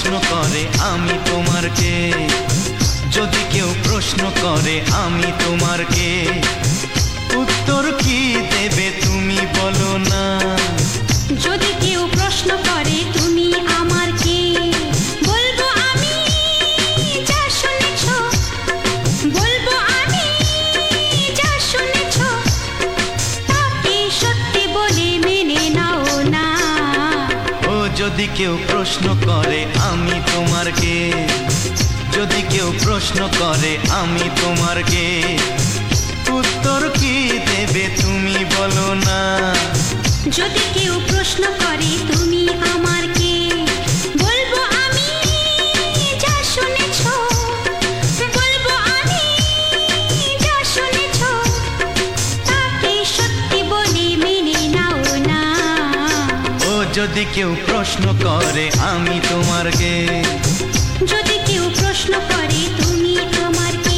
প্রশ্ন করে আমি তোমার কে, যদি কেউ প্রশ্ন করে আমি তোমার কে, উত্তর কি দেবে তুমি বলো না। যদি কেউ প্রশ্ন করে তুমি আমার কে, বলবো আমি যা শুনেছ, বলবো আমি যা শুনেছ, তাকে সত্যি বলে মেনে নাও না। ও যদি কেউ প্রশ্ন করে আমি তোমার কে, যদি কেউ প্রশ্ন করে আমি তোমার কে, উত্তর কি দেবে তুমি বলো না। যদি কেউ প্রশ্ন করে তুমি আমার কে, বলবো আমি যা শুনেছ, বলবো আমি যা শুনেছ, তাকে সত্যি বলে মেনে নাও না। ও যদি কেউ প্রশ্ন করে আমি তোমার কে, যদি কেউ প্রশ্ন করে তুমি আমার কে।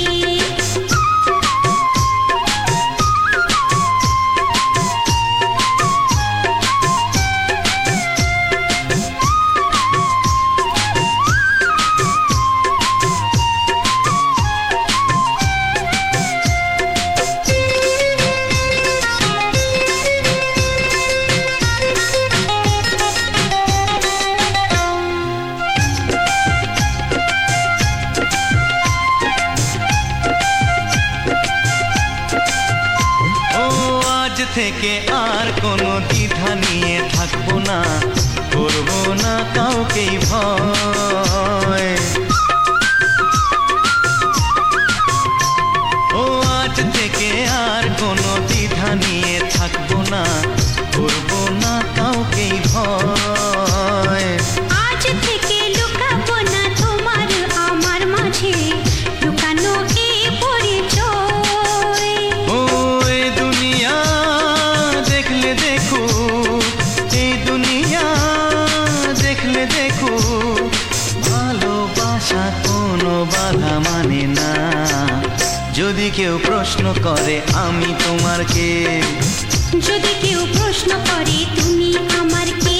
থেকে আর কোনো দ্বিধা নিয়ে থাকবো না, করবো না কাউকেই ভয়। ও আজ থেকে আর কোনো দ্বিধা নিয়ে থাকবো না, করবো না কাউকেই ভয়। আজ থেকে লুকাবো না তোমার আমার মাঝে লুকানো এই পরিচয়। ও এই দুনিয়া দেখলে দেখো, এই দুনিয়া দেখলে দেখো, ভালোবাসা কোনো বাধা মানে না। যদি কেউ প্রশ্ন করে আমি তোমার কে, যদি কেউ প্রশ্ন করে তুমি আমার কে।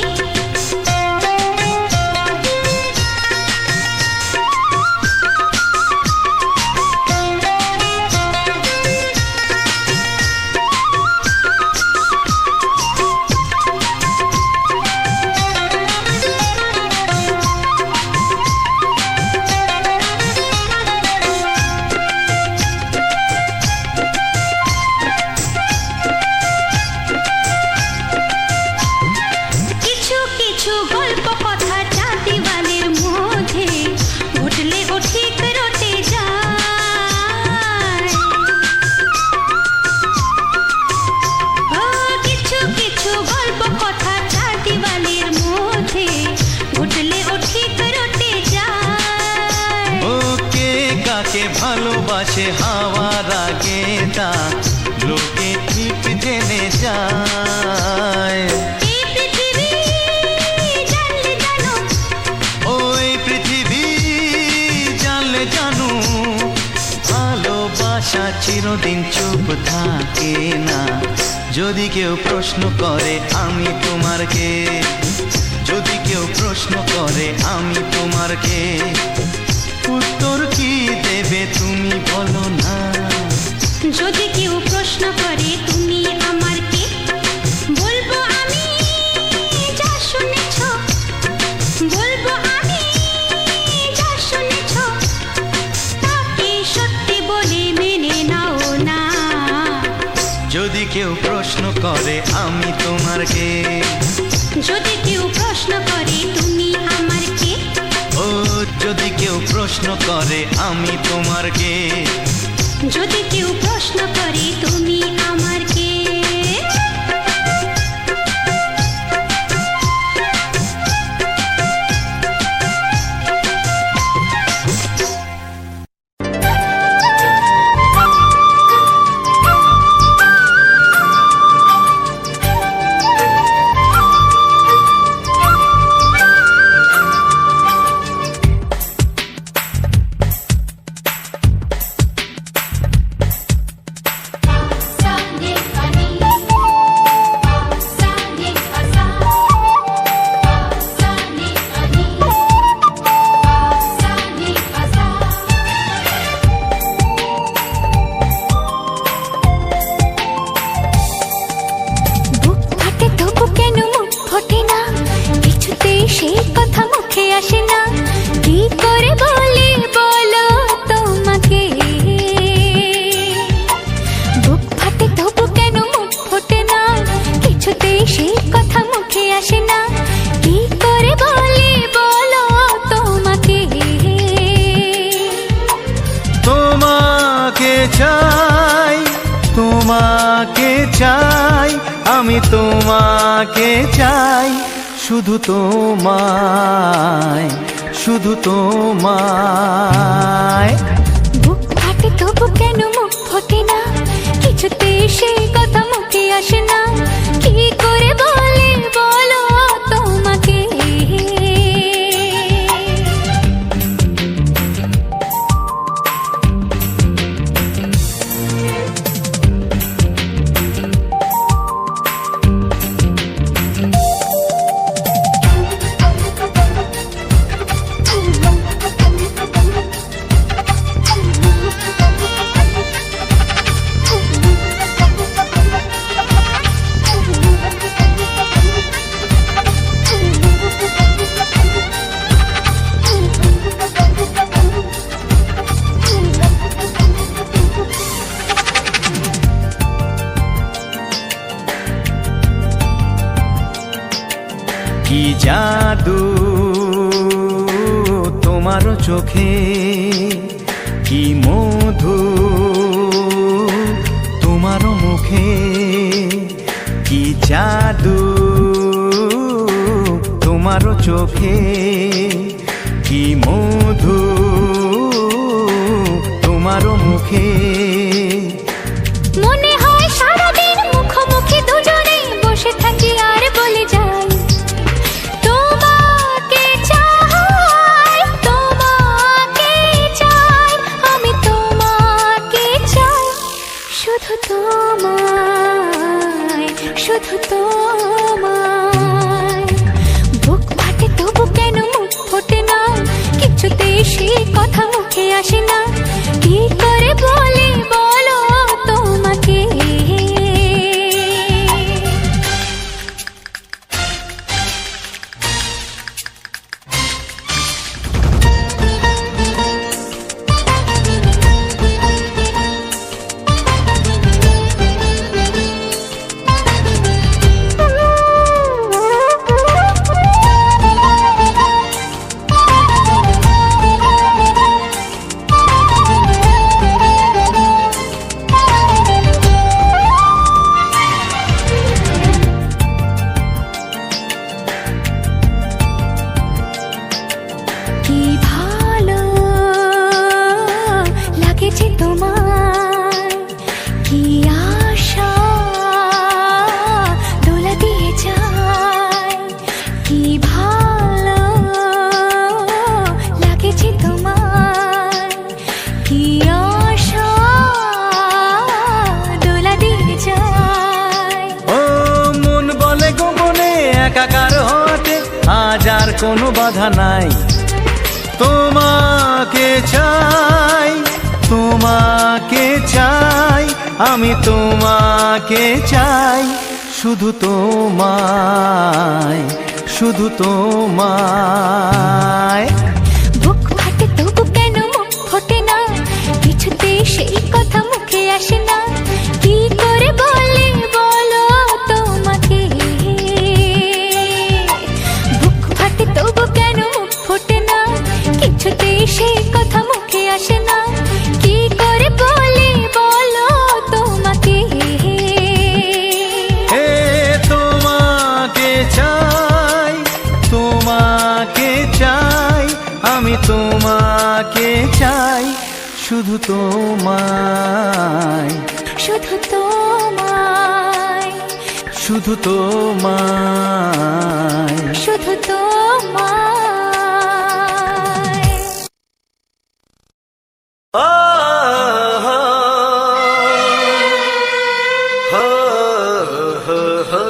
ভালোবাসে হাওয়ার আগে তা লোকে ঠিক জেনে যায়। এই পৃথিবী জানলে জানো, ওই পৃথিবী জানলে জানো, ভালোবাসা চিরদিন চুপ থাকে না। যদি কেউ প্রশ্ন করে আমি তোমার কে, যদি কেউ প্রশ্ন করে আমি তোমার কে, উত্তর কি দেবে তুমি বলো না। যদি কেউ প্রশ্ন করে তুমি আমার কে, বলবো আমি যা শুনেছ, বলবো আমি যা শুনেছ, তাকে সত্যি বলে মেনে নাও না। যদি কেউ প্রশ্ন করে আমি তোমার কে, যদি কেউ প্রশ্ন করে তুমি আমার কে। ও যদি কেউ প্রশ্ন করে আমি তোমার কে, যদি কেউ প্রশ্ন করে তুমি আমার কে। Someday তোমাকে চাই, আমি তোমাকে চাই, শুধু তোমায়, শুধু তোমায়। বুক ফাটে তবু কেন মুখ ফোটে না, কিছুতে সে কথা মুখে আসে না, কি করে বলে বলো তোমাকে। কি জাদু তোমার চোখে, কি মধু তোমার মুখে, কি জাদু তোমার চোখে, কি মধু তোমার মুখে। মনে হয় সারাদিন মুখোমুখি দুজনে বসে থাকি আর বলে যাই, তোমাকে চাই, তোমাকে চাই, আমি তোমাকে চাই, শুধু তোমায়, শুধু তোমায়। বুক ফাটে তবু কেন মুখ ফোটে না, কিছুতে সে কথা মুখে আসে না, কি করে বলে বলো তোমাকে। কি ভালো লাগেছে তোমায়, কি আশা দোলা দিয়ে যায়, কি ভালো লাগেছে তোমায়, কি আশা দোলা দিয়ে যায়। ও মন বলে গোপনে একাকার হতে আজ আর কোনো বাধা নাই, তোমাকে চাই, তোমাকে চাই, আমি তোমাকে চাই, শুধু তোমায়, শুধু তোমায়। বুক ফাটে তবু কেন মুখ ফোটে না, কিছুতে সেই কথা মুখে আসে না, কি করে বলে বলো তোমাকে। বুক ফাটে তবু কেন মুখ ফোটে না, কিছুতে সেই কথা মুখে আসে না, কি করে বলে বলো তোমাকে। হে তোমাকে চাই, তোমাকে চাই, আমি তোমাকে চাই, শুধু তোমায়, শুধু তোমায়, শুধু তোমায়। শুধু তোমায়। ও হো হো হো হো হো।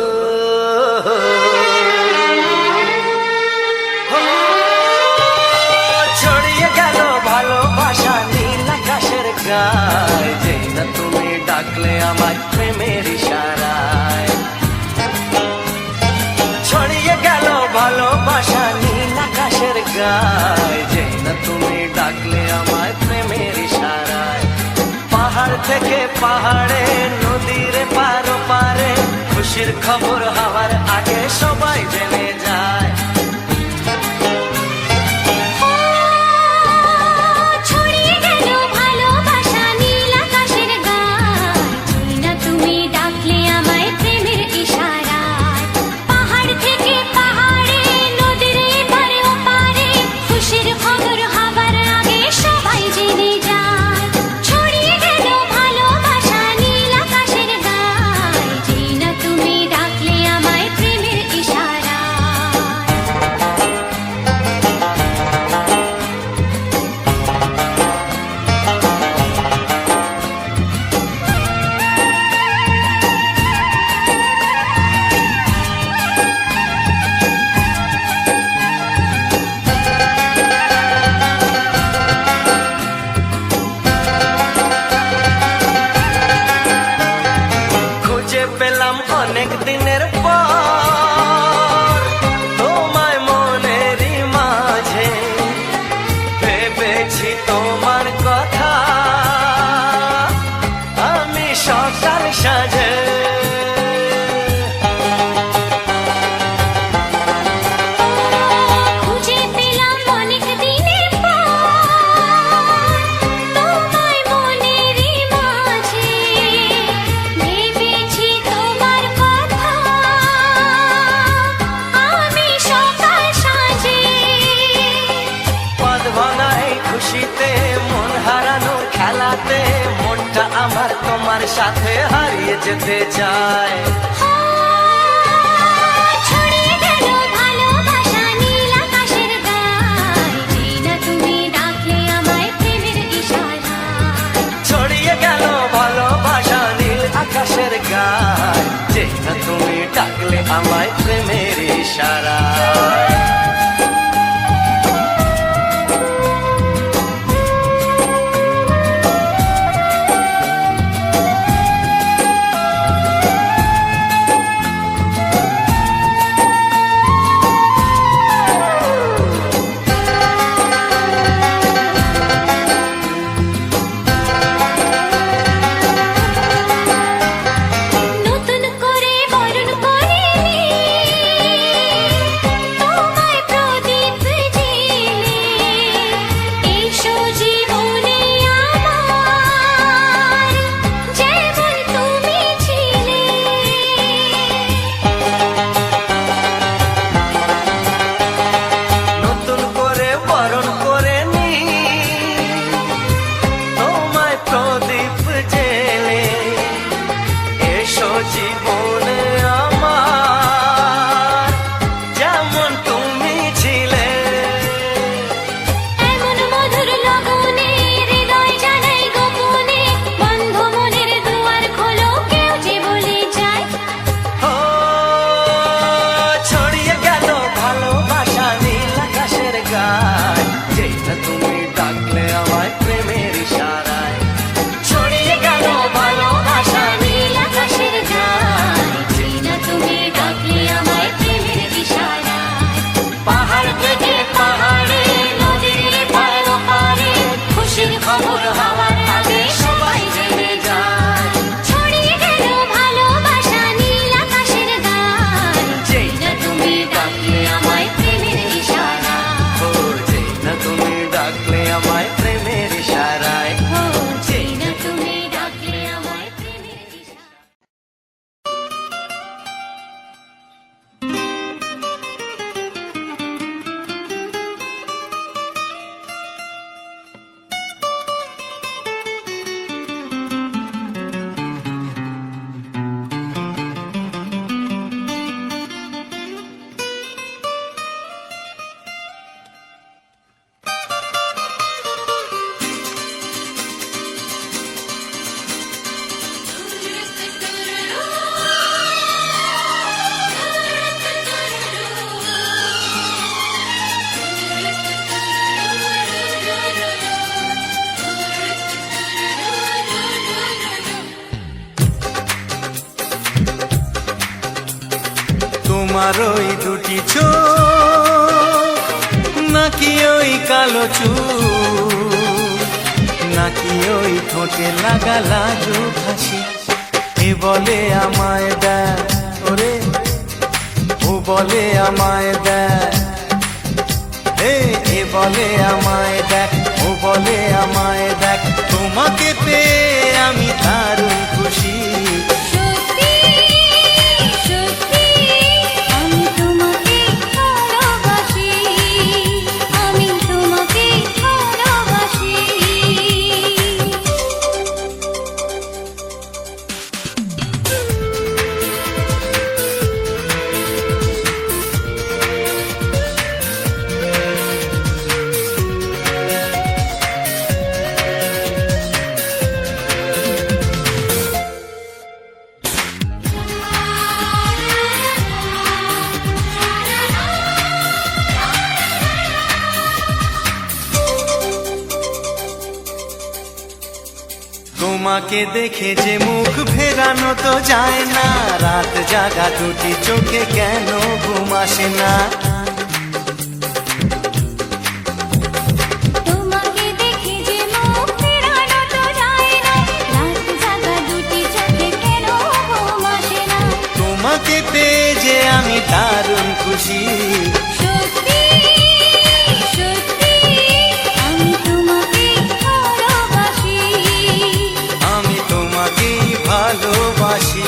ছড়িয়ে গেল ভালোবাসা নীল আকাশের গায়ে, যেই না তুমি ডাকলে আমার প্রেমের ইশারায়। ছড়িয়ে গেল ভালোবাসা নীল আকাশের গায়ে, যেই না তুমি ডাকলে আমায় প্রেমের ইশারায়। পাহাড় থেকে পাহাড়ে, নদীর পারো পারে, খুশির খবর হওয়ার আগে সবাই জেনে যায়। ছড়িয়ে গেল ভালোবাসা নীল আকাশের গায়ে, যেই না তুমি অনেক দিনের পর তোমায় মনেরই মাঝে ভেবেছি তোমার কথা আমি সকাল সাজে খুঁজে পেলাম অনেক দিনের পর তোমায় মনেরই মাঝে ভেবেছি তোমার কথা আমি সকাল সাজে পদ ভাঙা এই খুশিতে মন হারানোর খেলাতে মনটা আমার তোমার সাথে হারিয়ে যেতে চায় ছড়িয়ে গেল ভালোবাসা নীল আকাশের গায়ে যেই না তুমি ডাকলে আমায় প্রেমের ইশারায় ছড়িয়ে গেল ভালোবাসা নীল আকাশের গায় যেই না তুমি ডাকলে আমায় প্রেমের ইশারায় নতুন করে বরণ করিনি তোমায় প্রদীপ জেলে এসো জীবনে আমার যেমন তুমি ছিলে নতুন করে বরণ করে নি তোমায় প্রদীপ জেলে এসো জীবনে আমার যেমন তুমি ছিলে এমন মধুর লগনে হৃদয় জানাই গোপনে বন্ধ মনের দুয়ার খোলো কেউ যে বলে যায় ও ছড়িয়ে গেল ভালোবাসা নীল আকাশের গায় যেই না তুমি ডাকলে আমায় প্রেমের ইশারায় ছড়িয়ে গেল ভালোবাসা নীল আকাশের গায়ে যেই না তুমি ডাকলে আমায় প্রেমের ইশারায় পাহাড় থেকে পাহাড়ে নদীর পার পারে খুশির খবর হওয়ার আগে সবাই জেনে যায় ছড়িয়ে গেল ভালোবাসা নীল আকাশের গায়ে যেই না তুমি ডাকলে আমায় প্রেমের ইশারায় ও যেই না তুমি ডাকলে আমায় প্রেমের ইশারায় ও যেই না তুমি ডাকলে আমায় প্রেমের ইশারায় তোমার ওই দুটি চোখ নাকি ওই কালো চুল নাকি ওই ঠোঁটে লাগা লাজুক হাসি এ বলে আমায় দেয় ওরে ও বলে আমায় দেয় এ বলে আমায় দেখ ও বলে আমায় দেখ তোমাকে পেয়ে আমি দারুণ খুশি সত্যি সত্যি আমি তোমাকে ভালোবাসি আমি তোমাকে ভালোবাসি তোমাকে দেখে যে মুখ ফেরানো তো যায় না, রাত জাগা দুটি চোখে কেন ঘুম আসে না। তোমাকে দেখে যে মুখ ফেরানো তো যায় না, রাত জাগা দুটি চোখে কেন ঘুম আসে না। তোমাকে পেয়ে যে আমি দারুণ খুশি, সত্যি সত্যি আমি তোমাকে ভালোবাসি, আমি তোমাকেই ভালোবাসি।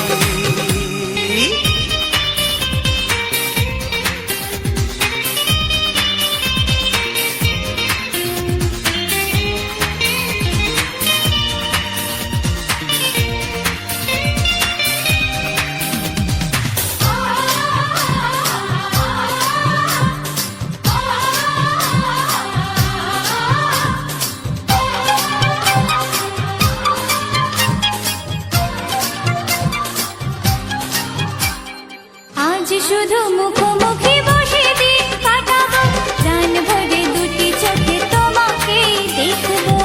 আজ শুধু মুখোমুখি বসে দিন কাটাবো, প্রাণ ভরে দুটি চোখে তোমাকে দেখবো।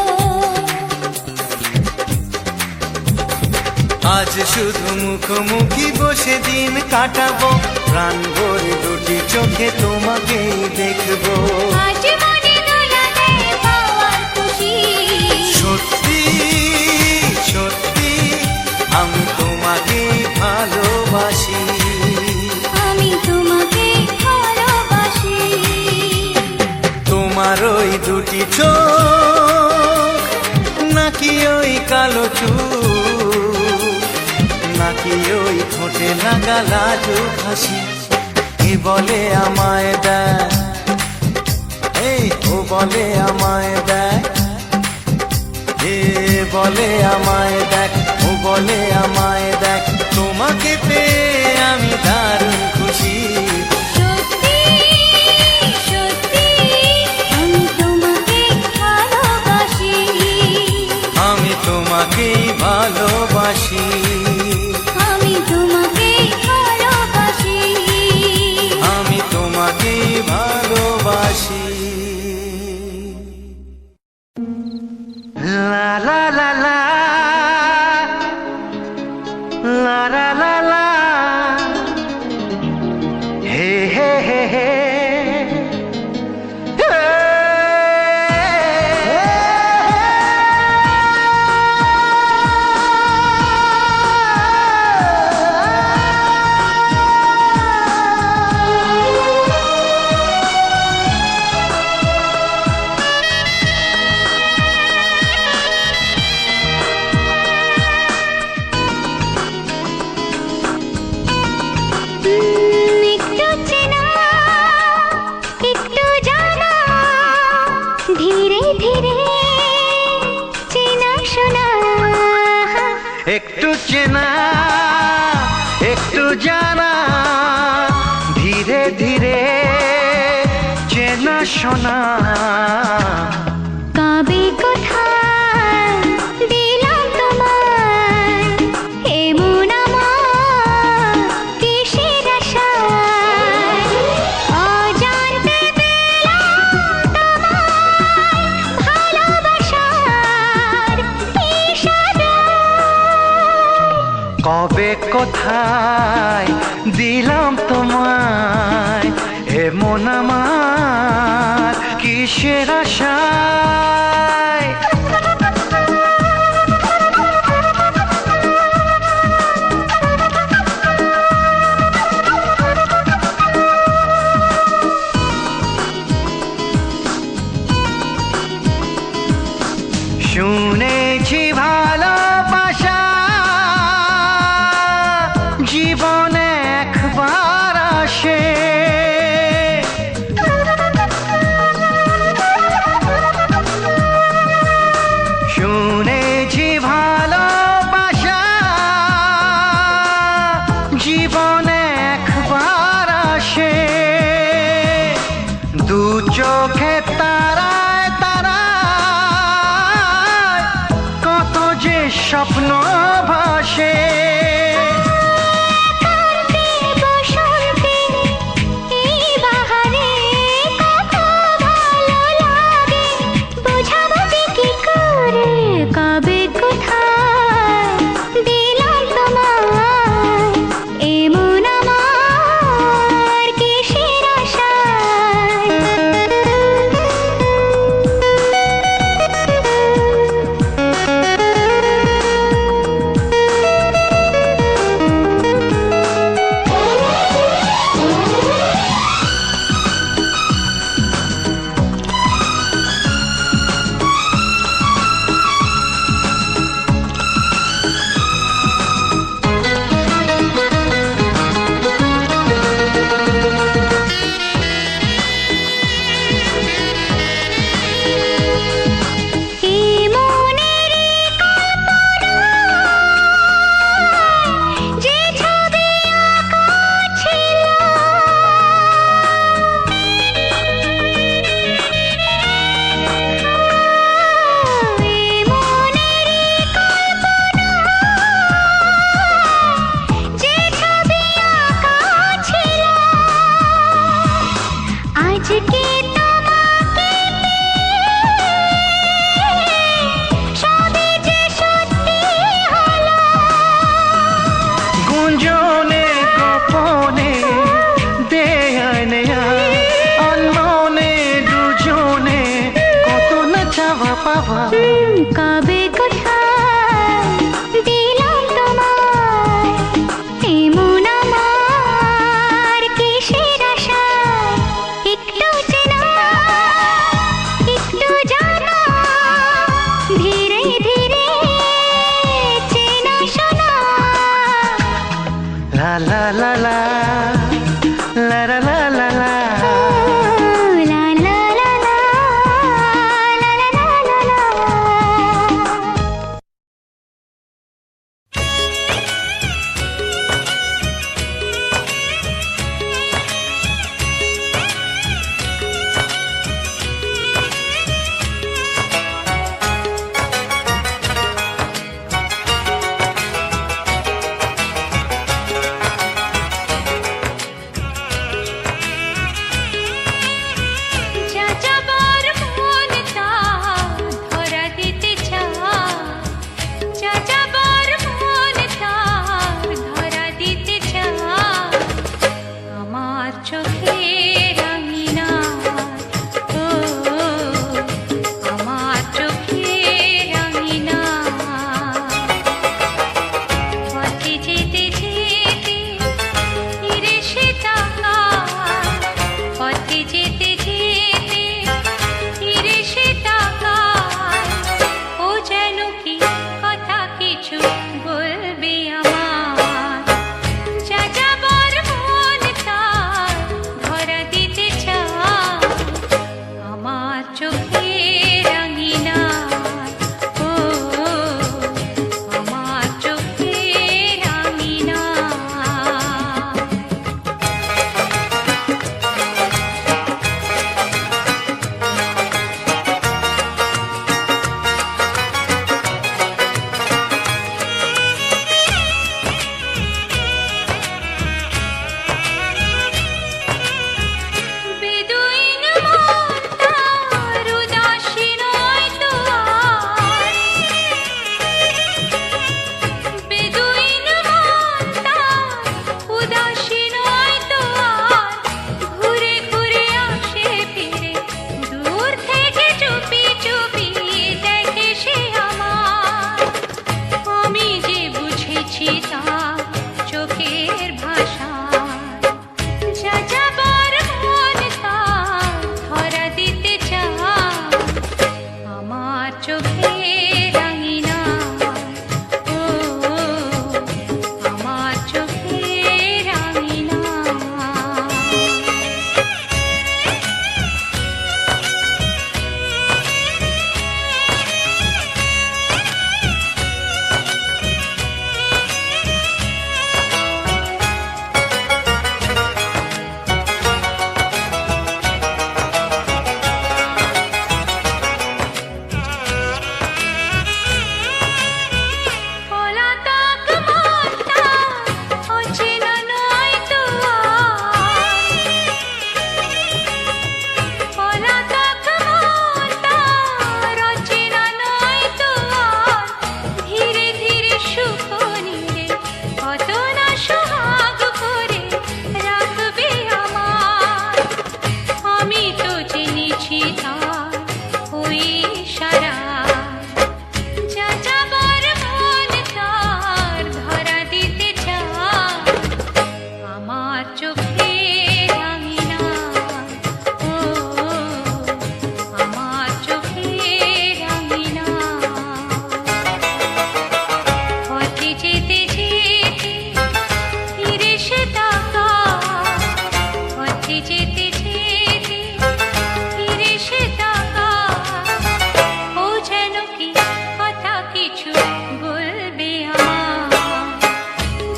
আজ শুধু মুখোমুখি বসে দিন কাটাবো, প্রাণ ভরে দুটি চোখে তোমাকেই দেখবো। আজ মনে দোলাতে পাওয়ার খুশি, সত্যি সত্যি আমি তোমাকেই ভালোবাসি, আমি তোমাকে ভালোবাসি। তোমার ওই দুটি চোখ নাকি ওই কালো চুল, নাকি ওই ঠোঁটে লাগা লাজুক হাসি, কে বলে আমায় দেয়, এই ও বলে আমায় দেয়, এ বলে আমায় দেখ, ও বলে আমায় দেখ, তোমাকে পেয়ে আমি দারুণ খুশি। সত্যি সত্যি আমি তোমাকে ভালোবাসি, আমি তোমাকেই ভালোবাসি, আমি তোমাকে ভালোবাসি, আমি তোমাকেই ভালোবাসি। লা লা লা লা লা লা লা লা, হে হে হে হে, একটু চেনা একটু জানা, ধীরে ধীরে চেনা শোনা, একটু চেনা একটু জানা, ধীরে ধীরে চেনা শোনা, কবে কোথায় দিলাম তোমায় এমন আমার কিসের আশায়, অজান্তে পেলাম তোমায় ভালোবাসার ইশারায়। কবে কোথায় দিলাম তোমায় এমন আমার কিসের আশায়। শুনেছি ভালোবাসা জীবনে একবার আসে, শুনেছি ভালোবাসা জীবনে একবার আসে, দু চোখে তারায় তারায় কত যে স্বপ্ন ভাসে, গোপনে দেয় নেয়া অন্যনে দুজনে কত না চাওয়া পাওয়া কবে কোথায় দিলাম তোমায় এমন আমার কিসের আশায় একটু চেনা একটু জানা ধীরে ধীরে চেনা শোনা লা লা লা লা লা লা লা লা লা লা লা লা লা লা লা লা লা। যাযাবর মন তার ধরা দিতে চায় যাযাবর মন তার ধরা দিতে চায় আমার চোখে রাঙিনা ও আমার চোখে রাঙিনা পথে যেতে যেতে ফিরে সে তাকায় পথে যেতে যেতে ফিরে সে তাকায় ও যেন কি কথা কিছু বলবে আমার যাযাবর মন তার ধরা দিতে চায় আমার চোখে রাঙিনা ও আমার চোখে রাঙিনা। বেদুইন মন তার উদাসী নয় তো আর বেদুইন মন তার উদাসী নয় তো আর ঘুরে ঘুরে আসে ফিরে দূর থেকে চুপি চুপি দেখে সে আমার আমি যে বুঝেছি তার চোখের ভাষা যাযাবর মন তার ধরা দিতে চায় আমার চোখে রাঙিনা ও আমার চোখে রাঙিনা। পলাতক মন তার অচেনা নয় তো আর পলাতক মন তার অচেনা নয় তো আর ধীরে ধীরে সুখ নিরে কত না সোহাগ করে রাখবে আমার আমি তো জেনেছি তার ওই সারা যাযাবর মন তার ধরা দিতে চায় আমার চোখে রাঙিনা ও আমার চোখে রাঙিনা পথে যেতে যেতে ফিরে সে তাকায় পথে যেতে যেতে ফিরে সে তাকায় ও যেন কি কথা কিছু বলবে আমার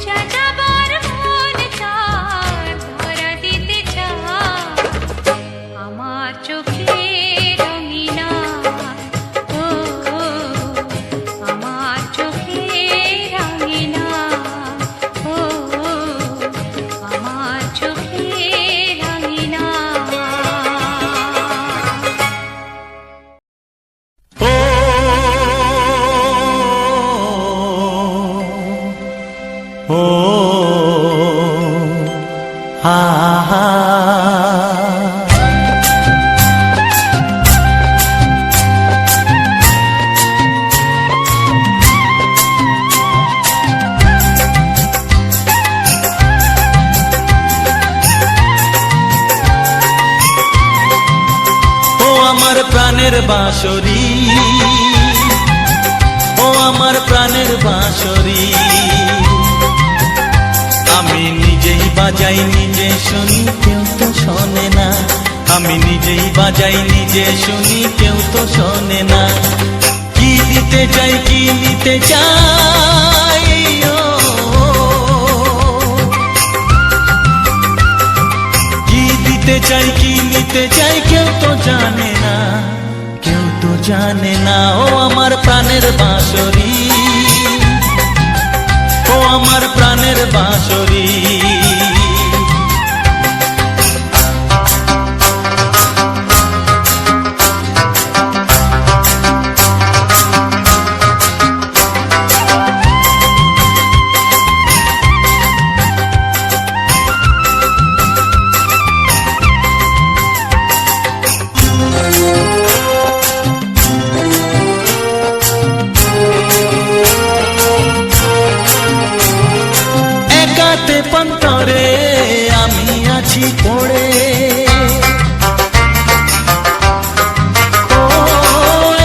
যাযাবর মন তার ধরা দিতে চায় আমার চোখে রঙিনা ও আমার চোখে রাঙিনা ও আমার চোখে রাঙিনা। ও আহা আমার প্রাণের বাঁশরি, ও আমার প্রাণের বাঁশরি, আমি নিজেই বাজাই নিজে শুনি কেউ তো শোনে না, আমি নিজেই বাজাই নিজে শুনি কেউ তো শোনে না। কি দিতে চাই কি নিতে চাই, ও কি দিতে চাই কি নিতে চাই কেউ তো জানে না, কেউ তো জানে না। ও আমার প্রাণের বাঁশরি, ও আমার প্রাণের বাঁশরি, পন্তরে আমি আছি পড়ে, ও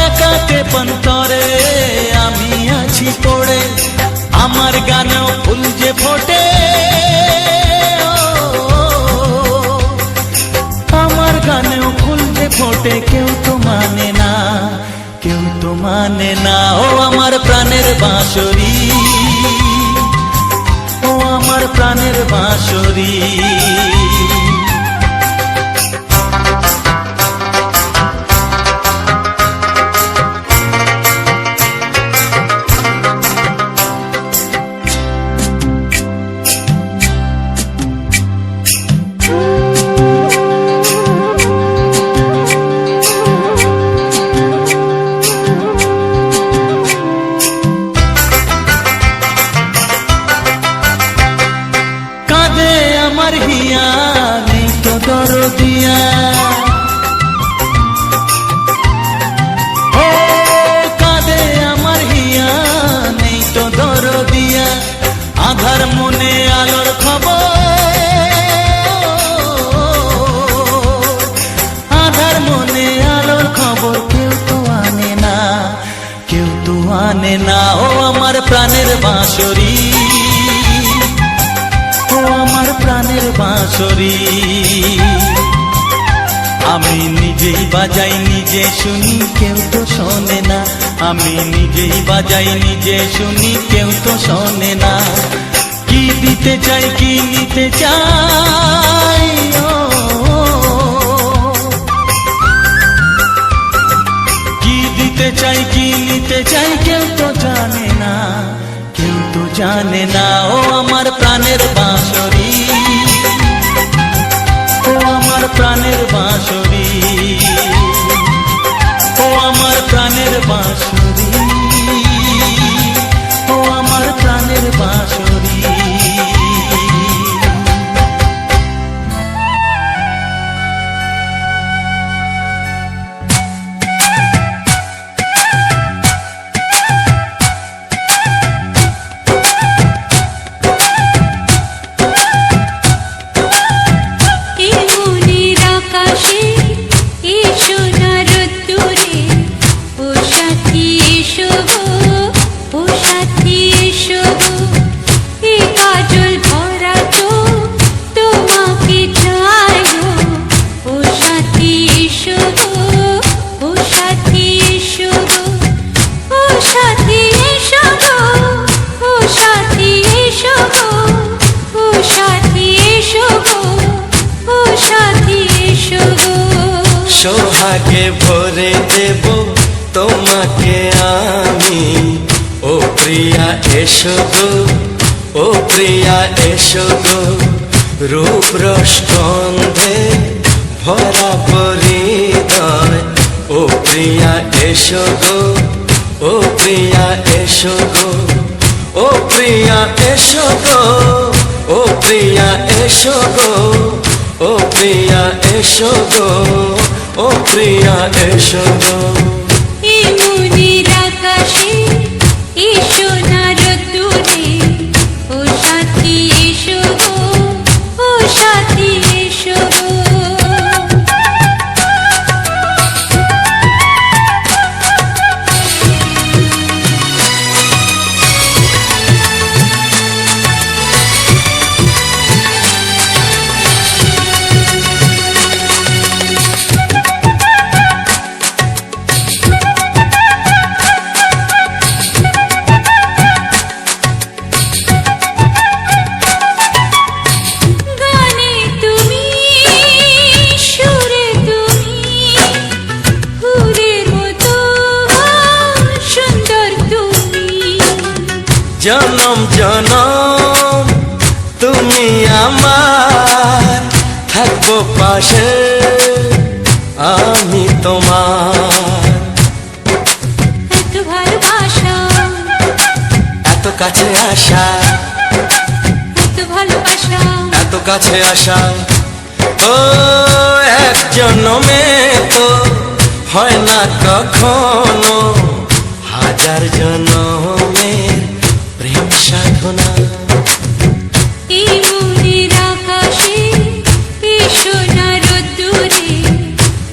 একাতে পন্তরে আমি আছি পড়ে, আমার গানেও ফুল যে ফোটে, আমার গানেও ফুল যে ফোটে, কেউ তো মানে না, কেউ তো মানে না। ও আমার প্রাণের বাঁশরি, ও আমার প্রাণের বাঁশরি, আমার হিয়া নেই তো দরদিয়া, ও কাঁদে আমার হিয়া নেই তো দরদিয়া, আধার মনে আলোর খবর, আধার মনে আলোর খবর কেউ তো আনে না, কেউ তো আনে না। ও আমার প্রাণের বাঁশরি, ও আমার প্রাণের বাঁশরি, আমি নিজেই বাজাই নিজে শুনি কেউ তো শোনে না, আমি নিজেই বাজাই নিজে শুনি কেউ তো শোনে না। কি দিতে চাই কি নিতে চাই, ও কি দিতে চাই কি নিতে চাই কেউ তো জানে না, কেউ তো জানে না। ও আমার প্রাণের বাঁশরি, ও আমার প্রাণের বাঁশরি, ও আমার প্রাণের বাঁশরি, ও আমার প্রাণের বাঁশরি। সৌভাগ্যে ভরে দেব তোমাকে আমি, ও প্রিয়া এসো গো, ও প্রিয়া এসো গো, রূপ রসগন্ধে ভরা পরিদয়, ও প্রিয়া এসো গো, ও প্রিয়া এসো গো, ও প্রিয়া এসো গো, ও প্রিয়া এসো গো, ও প্রিয়া এসো গো, ও প্রিয়া এসো গো। এই মনের আকাশে এসো না রোদ্দুরে, ও সাথী এসো গো, ও সাথী এসো গো। গানে তুমি, সুরে তুমি, ফুলের মতো সুন্দর তুমি। জনম জনম তুমি আমার, থাকবো পাশে আমি তোমার। এত ভালোবাসা, এত কাছে আসা, এত ভালোবাসা, এত কাছে আসা, ও এক জন্মে তো হয় না কখনো, হাজার জন্মের প্রেম সাধনা। এই মনের আকাশে এসো না রোদ্দুরে,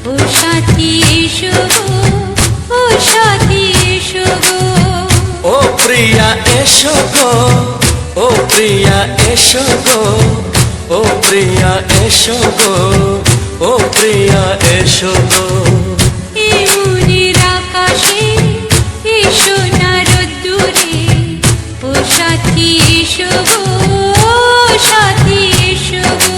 ও সাথী এসো গো, ও সাথী এসো গো। ও প্রিয়া এসো গো, ও প্রিয়া এসো গো, ও প্রিয়া এসো গো, ও প্রিয়া এসো গো। এই মনের আকাশে এসো না রোদ্দুরে, ও সাথী এসো গো, ও সাথী এসো গো।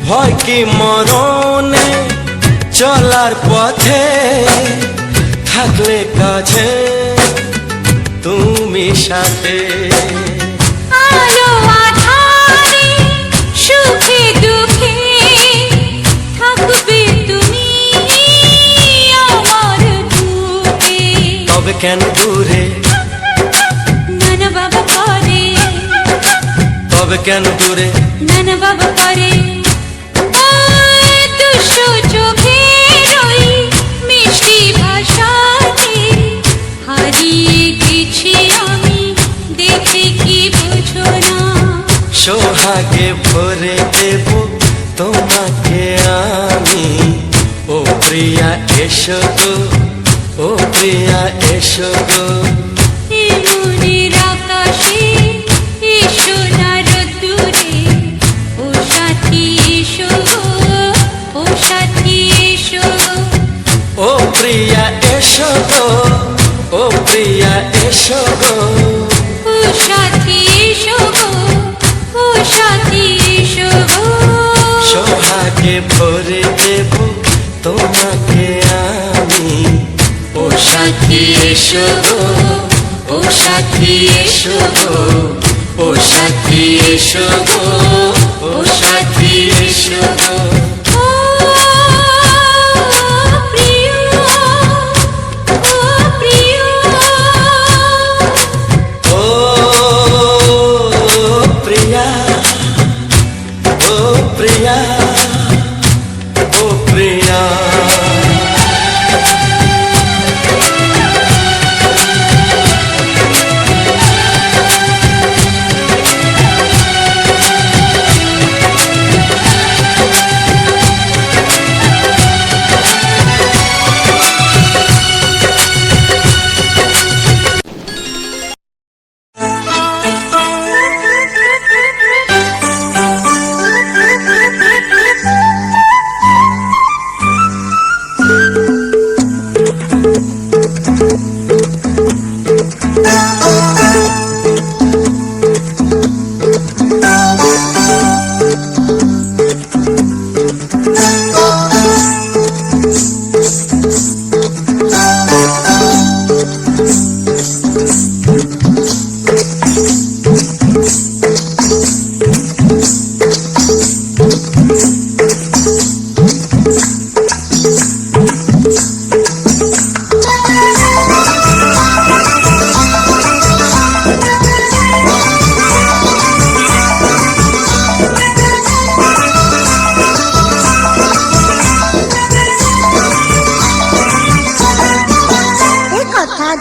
ভয় কি মরণে চলার পথে, থাকলে কাছে তুমি সাথে। আলো আঁধারে, সুখে দুঃখে, থাকবে তুমি আমার বুকে। তবে কেন দূরে, নানা বাবা করে, তবে কেন দূরে, নানা বাবা করে। ওই দুষ্টু চোখের ওই মিষ্টি ভাষাতে হারিয়ে গেছি আমি, দেখে কি বুঝো না। সোহাগে ভরে দেব তোমাকে আমি, ও প্রিয়া এসো গো, ও প্রিয়া এসো গো। এই মনের আকাশে এসো না রোদ্দুরে, ও সাথী এসো গো, ও সাথী এসো গো। ও প্রিয়া এসো গো, ও প্রিয়া এসো গো। ও সাথী এসো গো, ও সাথী এসো গো। সোহাগে ভরে দেব তোমাকে আমি, ও সাথী এসো গো, ও সাথী এসো গো, ও সাথী এসো গো, ও সাথী এসো গো। ও প্রিয়, ও প্রিয়, ও প্রিয়া, ও প্রিয়া, ও প্রিয়া।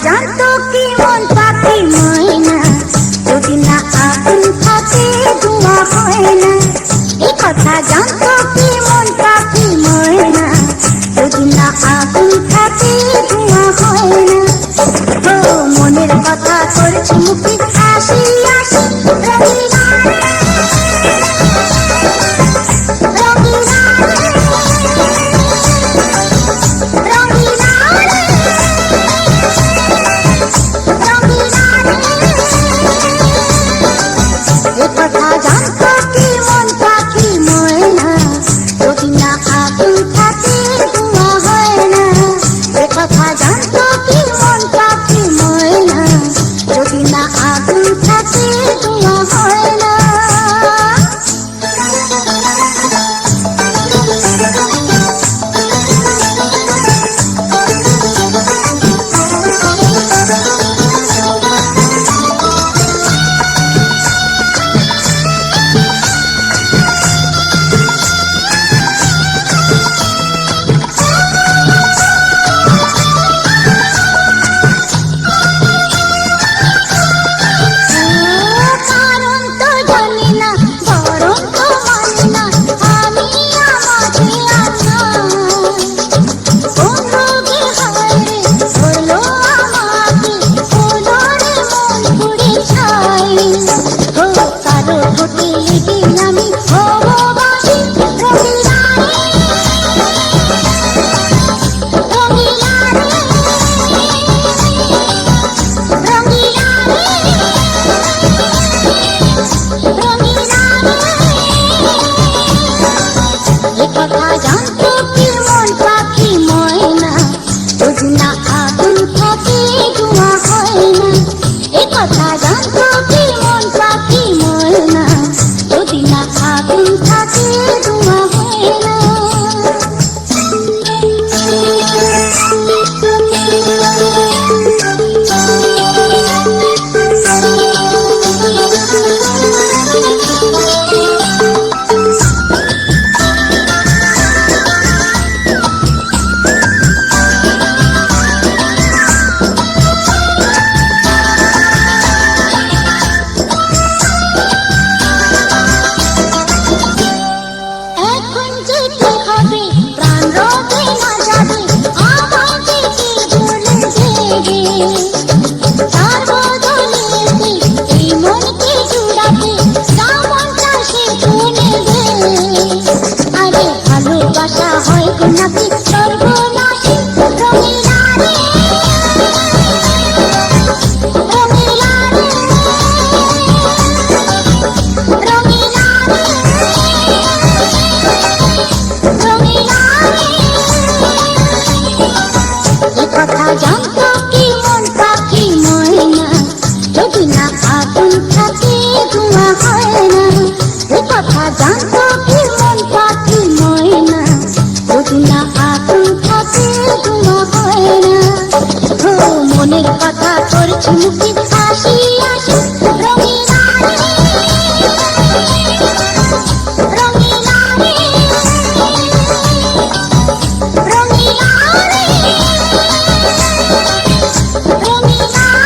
জানতো কি মন পাখি ময়না, যদি না আগুন থাকে ধোঁয়া হয় না। এই কথা জানতো কি মন পাখি ময়না, যদি না আগুন থাকে ধোঁয়া হয় না। ও মনের কথা করছি মুখে হাসি হাসি, রঙিলা রে, রঙিলা রে, রঙিলা রে, রঙিলা রে। এ কথা জানতো কি মন পাখি ময়না, যদি না আগুন থাকে ধোঁয়া হয় না। এ কথা জানতো কি মন পাখি ময়না, যদি না আগুন থাকে ধোঁয়া হয় না। কারণ তো জানি না, বরং তো মানি না, আমি আমাকে আল্লাহ। কোন রোগে হায় রে হলো আমাকে, হলো রে মন পুড়ে ছাই। ও কারো ঠোঁটে লেগে আমি হব বাসি, রঙিলা রে, রঙিলা রে, রঙিলা রে, রঙিলা রে। এ কথা জানতো কি মন পাখি ময়না, যদি না আগুন থাকে ধোঁয়া হয় না। এ কথা জানতো কি মন পাখি ময়না, যদি না আগুন থাকে ধোঁয়া হয় না। এখন যেতে হবে, প্রাণ রবে না যাবে, আমাকে কি ভুলে দেবে। তার বদলে এই মনকে জুড়াবে, যেমনটা সে নেবে। আরে ভালোবাসা হয় গো নাকি সর্বনাশী, রঙিলা রে, রঙিলা রে, রঙিলা রে, রঙিলা রে। এ কথা জানতো কি মন পাখি ময়না, যদি না আগুন থাকে ধোঁয়া হয় না। এ কথা জানতো কি মন পাখি ময়না, যদি না আগুন থাকে ধোঁয়া হয় না। ও মনের কথা করছি মুখে হাসি হাসি, রঙিলা রে, রঙিলা রে, রঙিলা রে, রঙিলা রে, রঙিলা রে।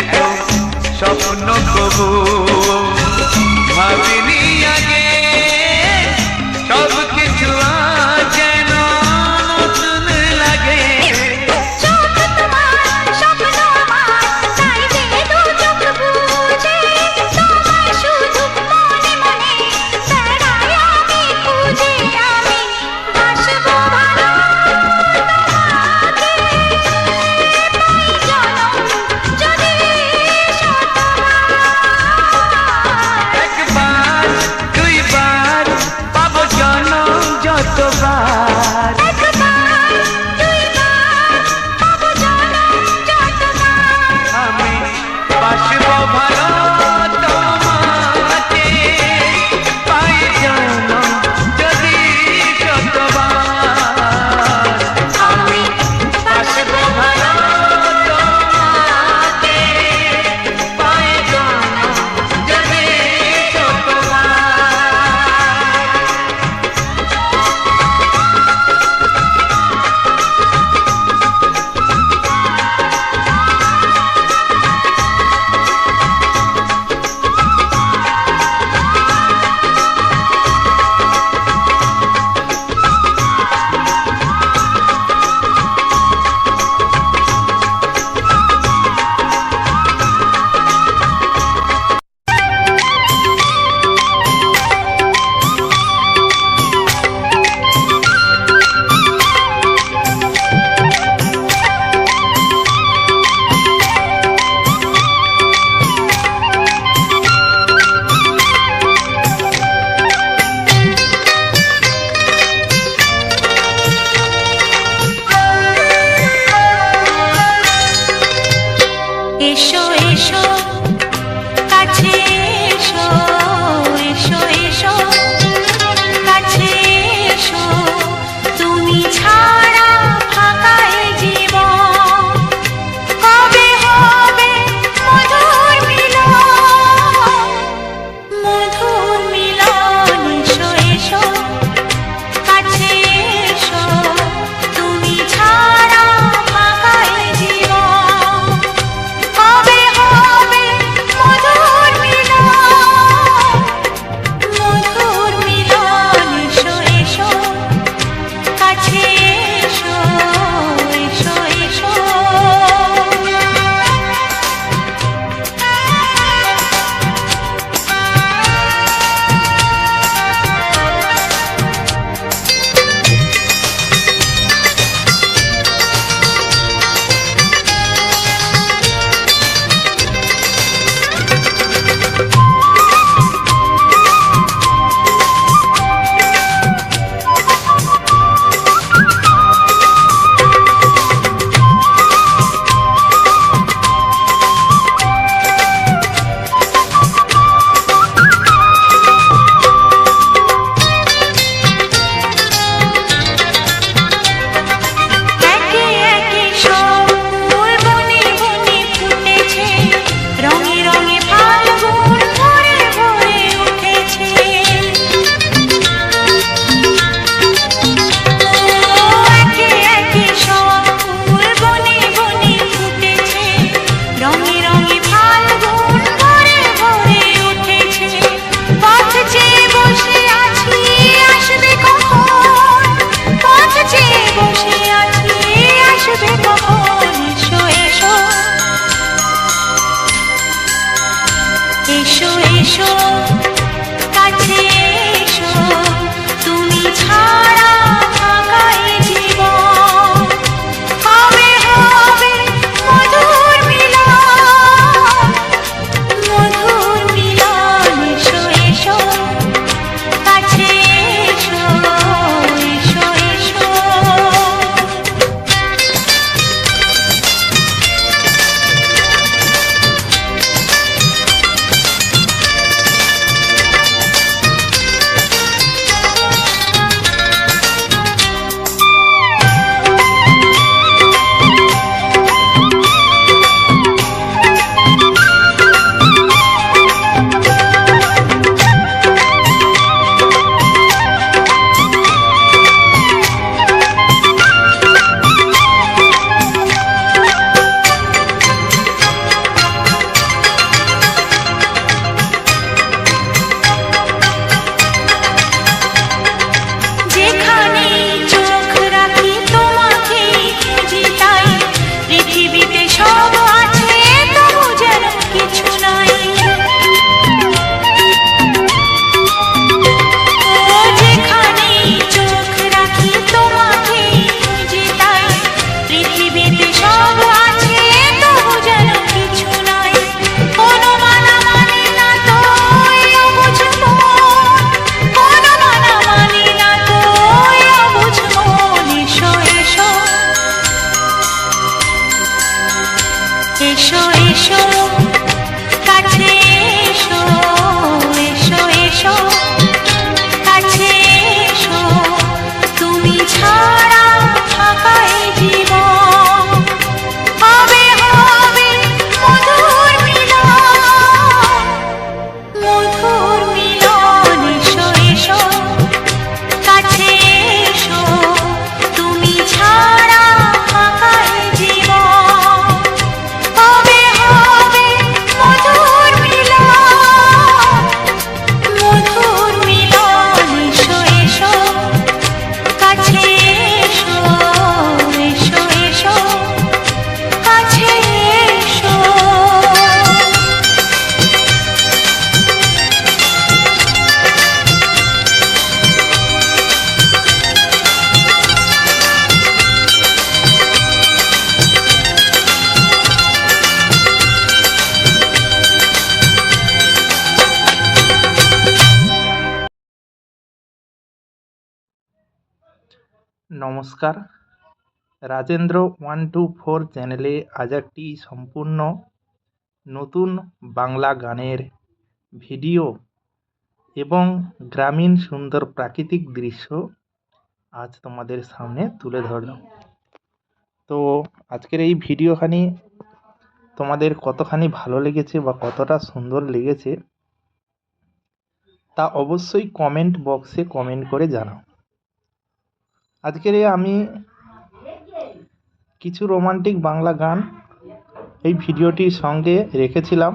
এত স্বপ্ন কবু ভাবিনি আগে, সব কিছু আজ যেন নতুন লাগে। চোখ তোমার স্বপ্ন আমার, তাই যে দু চোখ বুঝে তোমায় শুধু মনে মনে বেড়াই আমি খুঁজে। আমি বাসবো ভালো তোমাকে, পাই জনম যদি শতবার। একবার দুইবার পাবো জনম যতবার, একবার দুইবার পাবো জনম যতবার। আমি বাসবো ভালো তোমাকে, পাই জনম যদি শতবার। আমি বাসবো ভালো তোমাকে, পাই জনম যদি শতবার। এসো এসো কাছে এসো, এসো এসো কাছে এসো, তুমি ছাড়া ফাঁকা এই জীবন, কবে হবে মধুর মিলন, মধুর মিলন। এসো এসো কাছে এসো, তুমি ছাড়া ফাঁকা এই জীবন, কবে হবে এসো এসো কাছে এসো এসো এসো কাছে এসো তুমি ছাড়া থাকা এই জীবন হবে হবে মধুর মিলন এসো এসো কাছে এসো তুমি ছাড়া থাকা এই জীবন হবে হবে মধুর মিলন এসো এসো কাছে এসো এসো এসো কাছে এসো। নমস্কার, রাজেন্দ্র 124 চ্যানেলে আজ একটি সম্পূর্ণ নতুন বাংলা গানের ভিডিও এবং গ্রামীণ সুন্দর প্রাকৃতিক দৃশ্য আজ তোমাদের সামনে তুলে ধরলাম। তো আজকের এই ভিডিওখানি তোমাদের কতখানি ভালো লেগেছে বা কতটা সুন্দর লেগেছে তা অবশ্যই কমেন্ট বক্সে কমেন্ট করে জানাও। আজকের আমি কিছু রোমান্টিক বাংলা গান এই ভিডিওটির সঙ্গে রেখেছিলাম,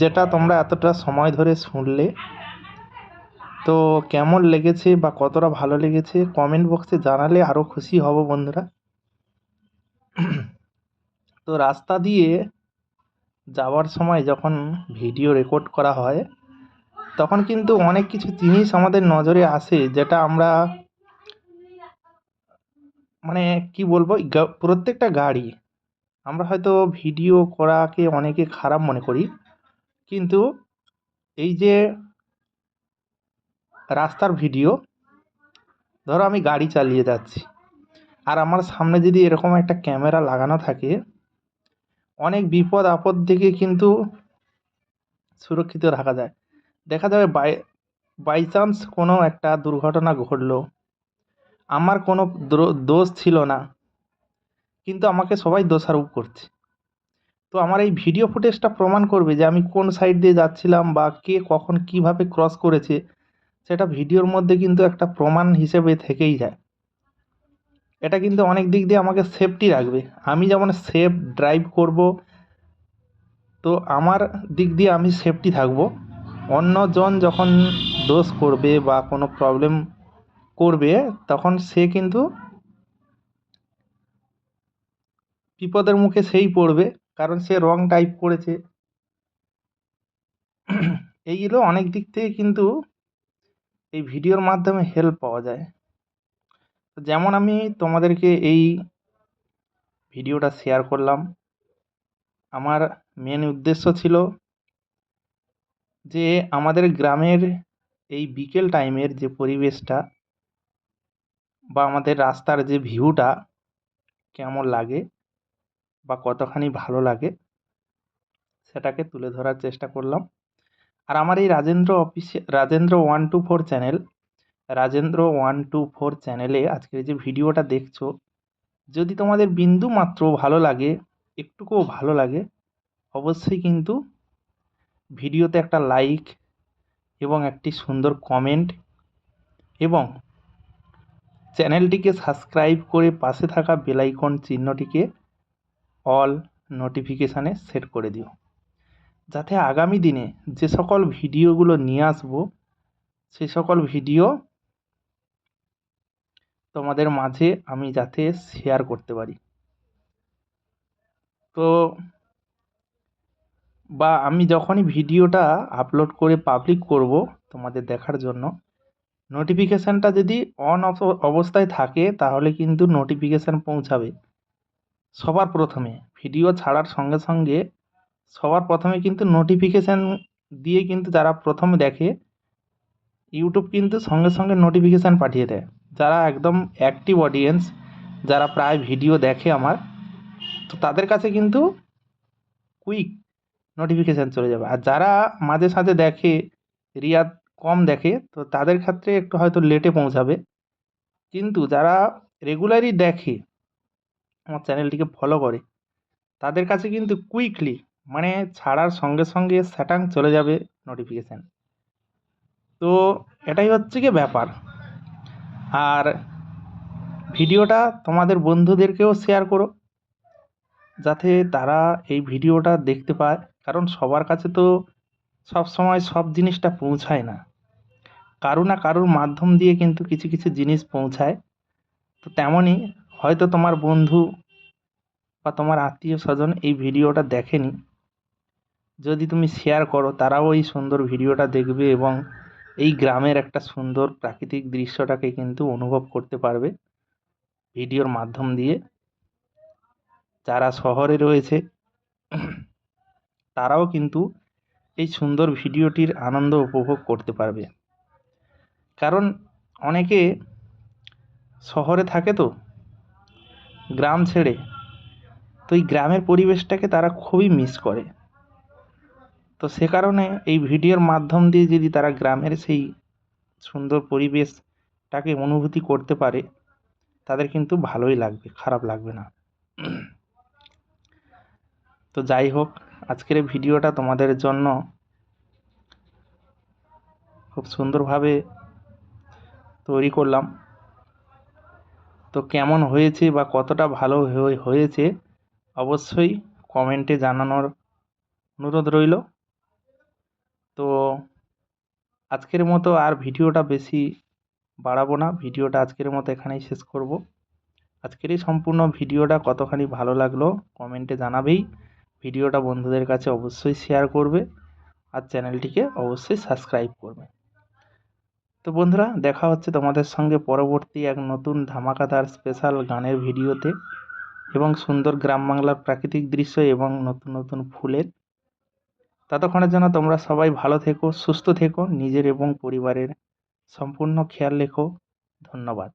যেটা তোমরা এতটা সময় ধরে শুনলে। তো কেমন লেগেছে বা কতটা ভালো লেগেছে কমেন্ট বক্সে জানালে আরও খুশি হব বন্ধুরা। তো রাস্তা দিয়ে যাওয়ার সময় যখন ভিডিও রেকর্ড করা হয় তখন কিন্তু অনেক কিছু জিনিস আমাদের নজরে আসে, যেটা আমরা মানে কি বলবো, প্রত্যেকটা গাড়ি আমরা হয়তো ভিডিও করাকে অনেকে খারাপ মনে করি, কিন্তু এই যে রাস্তার ভিডিও, ধরো আমি গাড়ি চালিয়ে যাচ্ছি আর আমার সামনে যদি এরকম একটা ক্যামেরা লাগানো থাকে, অনেক বিপদ আপদ থেকে কিন্তু সুরক্ষিত রাখা যায়। দেখা যাবে বাই চান্স কোনো একটা দুর্ঘটনা ঘটলো, আমার কোনো দোষ ছিল না, কিন্তু আমাকে সবাই দোষারোপ করছে। তো আমার এই ভিডিও ফুটেজটা প্রমাণ করবে যে আমি কোন সাইড দিয়ে যাচ্ছিলাম বা কে কখন কিভাবে ক্রস করেছে, সেটা ভিডিওর মধ্যে কিন্তু একটা প্রমাণ হিসেবে থেকেই যায়। এটা কিন্তু অনেক দিক দিয়ে আমাকে সেফটি রাখবে। আমি যেমন সেফ ড্রাইভ করব, তো আমার দিক দিয়ে আমি সেফটি থাকব। অন্যজন যখন দোষ করবে বা কোনো প্রবলেম করবে, তখন সে কিন্তু বিপদের মুখে সেই পড়বে, কারণ সে রং টাইপ করেছে। এইগুলো অনেক দিক থেকে কিন্তু এই ভিডিওর মাধ্যমে হেল্প পাওয়া যায়। যেমন আমি তোমাদেরকে এই ভিডিওটা শেয়ার করলাম, আমার মেন উদ্দেশ্য ছিল যে আমাদের গ্রামের এই বিকেল টাইমের যে পরিবেশটা বা আমাদের রাস্তার যে ভিউটা কেমন লাগে বা কতখানি ভালো লাগে সেটাকে তুলে ধরার চেষ্টা করলাম। আর আমার এই রাজেন্দ্র 124 চ্যানেল, রাজেন্দ্র 124 চ্যানেলে আজকের যে ভিডিওটা দেখছো, যদি তোমাদের বিন্দু মাত্র ভালো লাগে, একটুকুও ভালো লাগে, অবশ্যই কিন্তু ভিডিওতে একটা লাইক এবং একটি সুন্দর কমেন্ট এবং চ্যানেলটিকে সাবস্ক্রাইব করে পাশে থাকা বেল আইকন চিহ্নটিকে অল নোটিফিকেশানে সেট করে দিও, যাতে আগামী দিনে যে সকল ভিডিওগুলো নিয়ে আসবো সে সকল ভিডিও তোমাদের মাঝে আমি যাতে শেয়ার করতে পারি। তো বা আমি যখনই ভিডিওটা আপলোড করে পাবলিক করব তোমাদের দেখার জন্য, নোটিফিকেশানটা যদি অন অবস্থায় থাকে তাহলে কিন্তু নোটিফিকেশান পৌঁছাবে সবার প্রথমে। ভিডিও ছাড়ার সঙ্গে সঙ্গে সবার প্রথমে কিন্তু নোটিফিকেশান দিয়ে কিন্তু যারা প্রথমে দেখে, ইউটিউব কিন্তু সঙ্গে সঙ্গে নোটিফিকেশান পাঠিয়ে দেয়। যারা একদম অ্যাক্টিভ অডিয়েন্স, যারা প্রায় ভিডিও দেখে আমার, তো তাদের কাছে কিন্তু কুইক নোটিফিকেশান চলে যাবে। আর যারা মাঝে সাঝে দেখে, রিয়াদ কম দেখে, তো তাদের ক্ষেত্রে একটু হয়তো লেটে পৌঁছাবে। কিন্তু যারা রেগুলারই দেখে, আমার চ্যানেলটিকে ফলো করে, তাদের কাছে কিন্তু কুইকলি মানে ছাড়ার সঙ্গে সঙ্গে স্যাটাং চলে যাবে নোটিফিকেশান। তো এটাই হচ্ছে গিয়ে ব্যাপার। আর ভিডিওটা তোমাদের বন্ধুদেরকেও শেয়ার করো, যাতে তারা এই ভিডিওটা দেখতে পায়। কারণ সবার কাছে তো সব সময় সব জিনিসটা পৌঁছায় না, কারো না কারোর মাধ্যম দিয়ে কিন্তু কিছু কিছু জিনিস পৌঁছায়। তো তেমনই হয়তো তোমার বন্ধু বা তোমার আত্মীয় স্বজন এই ভিডিওটা দেখেনি, যদি তুমি শেয়ার করো তারাও এই সুন্দর ভিডিওটা দেখবে এবং এই গ্রামের একটা সুন্দর প্রাকৃতিক দৃশ্যটাকে কিন্তু অনুভব করতে পারবে ভিডিওর মাধ্যম দিয়ে। যারা শহরে রয়েছে তারাও কিন্তু এই সুন্দর ভিডিওটির আনন্দ উপভোগ করতে পারবে। কারণ অনেকে শহরে থাকে, তো গ্রাম ছেড়ে, তো এই গ্রামের পরিবেশটাকে তারা খুবই মিস করে। তো সে কারণে এই ভিডিওর মাধ্যম দিয়ে যদি তারা গ্রামের সেই সুন্দর পরিবেশটাকে অনুভূতি করতে পারে, তাদের কিন্তু ভালোই লাগবে, খারাপ লাগবে না। তো যাই হোক, আজকের এই ভিডিওটা তোমাদের জন্য খুব সুন্দরভাবে তৈরি করলাম। তো কেমন হয়েছে বা কতটা ভালো হয়েছে অবশ্যই কমেন্টে জানানোর অনুরোধ রইল। তো আজকের মতো আর ভিডিওটা বেশি বাড়াবো না, ভিডিওটা আজকের মতো এখানেই শেষ করব। আজকের এই সম্পূর্ণ ভিডিওটা কতখানি ভালো লাগলো কমেন্টে জানাবেই। ভিডিওটা বন্ধুদের কাছে অবশ্যই শেয়ার করবে আর চ্যানেলটিকে অবশ্যই সাবস্ক্রাইব করবে। তো বন্ধুরা, দেখা হচ্ছে তোমাদের সঙ্গে পরবর্তী এক নতুন ধামাকাদার স্পেশাল গানের ভিডিওতে এবং সুন্দর গ্রাম বাংলার প্রাকৃতিক দৃশ্য এবং নতুন নতুন ফুলের। ততক্ষণের জন্য তোমরা সবাই ভালো থেকো, সুস্থ থেকো, নিজের এবং পরিবারের সম্পূর্ণ খেয়াল রেখো। ধন্যবাদ।